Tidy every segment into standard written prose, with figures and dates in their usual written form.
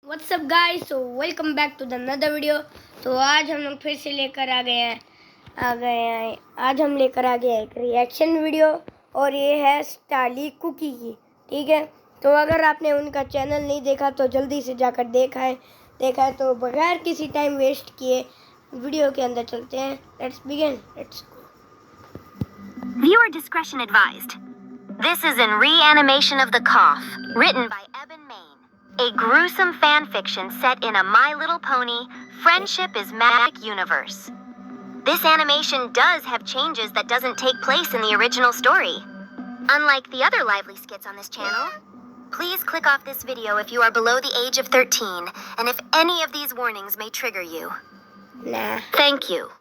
WhatsApp guys, so welcome back to the another video. तो आज हम लोग फिर से लेकर आ गए हैं आज हम लेकर आ गए हैं एक रिएक्शन वीडियो, और ये है स्टार्ली कुकी की। ठीक है, तो अगर आपने उनका चैनल नहीं देखा तो जल्दी से जाकर देखा है तो बगैर किसी टाइम वेस्ट किए वीडियो के अंदर चलते हैं। Let's begin, let's go. Viewer discretion advised. This is in Reanimation of the Cough, written by Eben Main, a gruesome fan fiction set in a My Little Pony Friendship is Magic universe. This animation does have changes that doesn't take place in the original story. Unlike the other lively skits on this channel, please click off this video if you are below the age of 13 and if any of these warnings may trigger you. Nah. Thank you.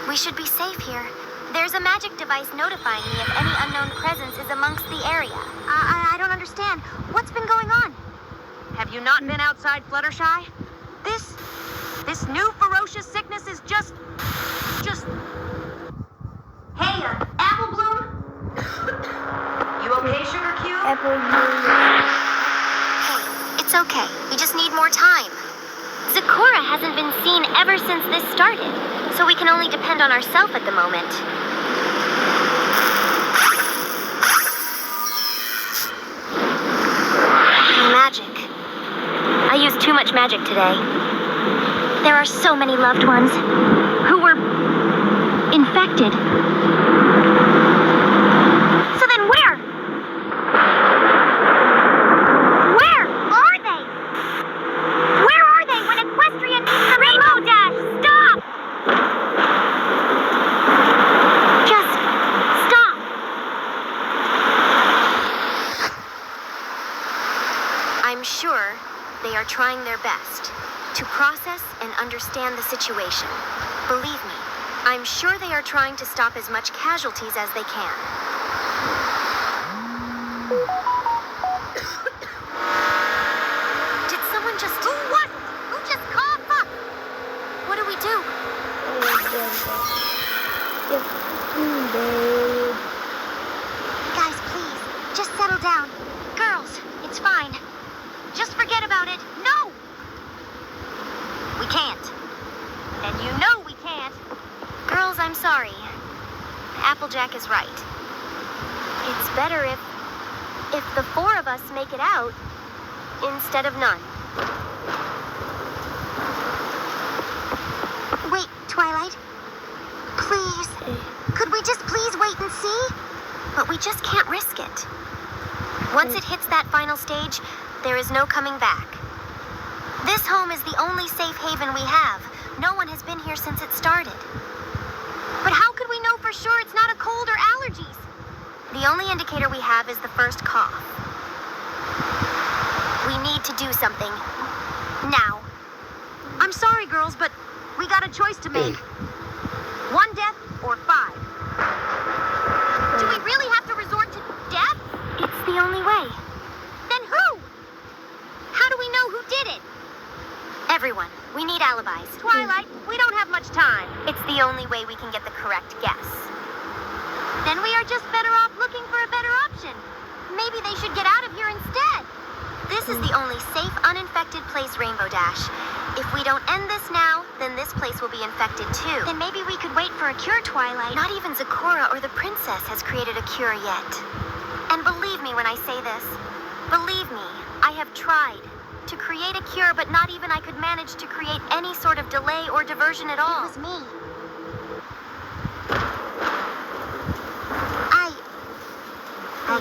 We should be safe here. There's a magic device notifying me if any unknown presence is amongst the area. I don't understand. What's been going on? Have you not been outside, Fluttershy? This new ferocious sickness is just... Hey, Apple Bloom? You okay, Sugar Cube? Apple Bloom. Hey, it's okay. We just need more time. Zecora hasn't been seen ever since this started, so we can only depend on ourselves at the moment. Magic. I used too much magic today. There are so many loved ones who were infected. So then where? Where are they? Where are they when Equestrian needs the Rainbow Dash? Stop! Just stop. I'm sure they are trying their best to process and understand the situation. Believe me, I'm sure they are trying to stop as much casualties as they can. Did someone just... Who was it? Who just coughed up? What do we do? Guys, please, just settle down. Girls, it's fine. Just forget about it. No! We can't. And you know we can't. Girls, I'm sorry. Applejack is right. It's better if the four of us make it out instead of none. Wait, Twilight. Please. Could we just please wait and see? But we just can't risk it. Once it hits that final stage, there is no coming back. This home is the only safe haven we have. No one has been here since it started. But how could we know for sure it's not a cold or allergies? The only indicator we have is the first cough. We need to do something. Now. I'm sorry, girls, but we got a choice to make. 1 death or 5. Do we really have to resort to death? It's the only way. Then who? How do we know who did it? Everyone. We need alibis. Twilight, we don't have much time. It's the only way we can get the correct guess. Then we are just better off looking for a better option. Maybe they should get out of here instead. This is the only safe, uninfected place, Rainbow Dash. If we don't end this now, then this place will be infected too. Then maybe we could wait for a cure, Twilight. Not even Zecora or the princess has created a cure yet. And believe me when I say this. Believe me, I have tried to create a cure, but not even I could manage to create any sort of delay or diversion at all. It was me. I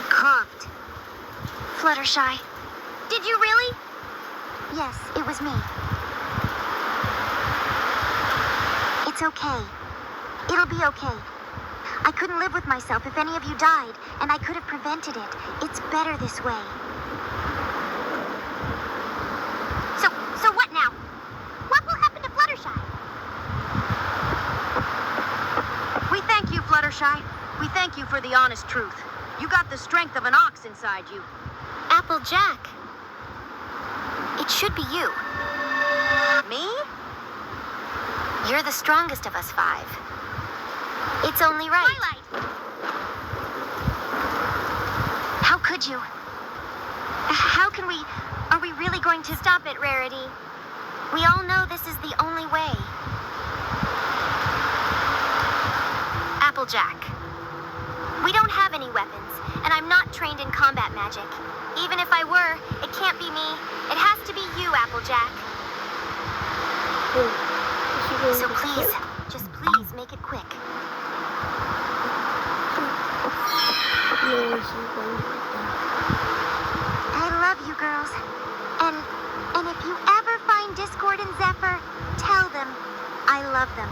coughed. Fluttershy. Did you really? Yes, it was me. It's okay. It'll be okay. I couldn't live with myself if any of you died, and I could have prevented it. It's better this way. So what now? What will happen to Fluttershy? We thank you, Fluttershy. We thank you for the honest truth. You got the strength of an ox inside you. Applejack. It should be you. Me? You're the strongest of us 5. It's only right. Twilight! How could you? How can we... Are we really going to... Stop it, Rarity. We all know this is the only way. Applejack. We don't have any weapons, and I'm not trained in combat magic. Even if I were, it can't be me. It has to be you, Applejack. So please, just please make it quick. I love you girls. And if you ever find Discord and Zephyr, tell them I love them.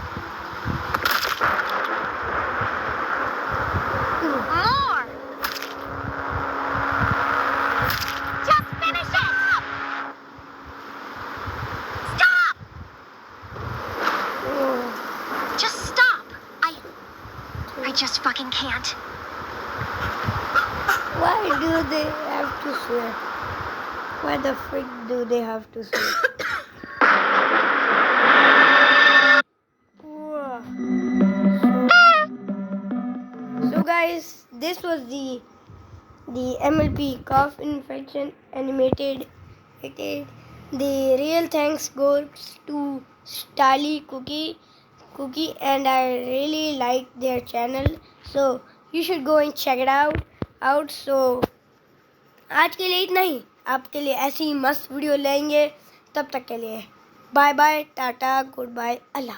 More! Just finish it! Stop! Just stop! I just fucking can't. Why do they have to swear? Why the frick do they have to swear? So guys, this was the MLP cough infection animated. The real thanks goes to Stali Cookie, and I really like their channel. So you should go and check it out. So आज के लिए इतना ही. आपके लिए ऐसी ही मस्त video लाएंगे. तब तक के लिए bye bye, tata, goodbye, अल्लाह.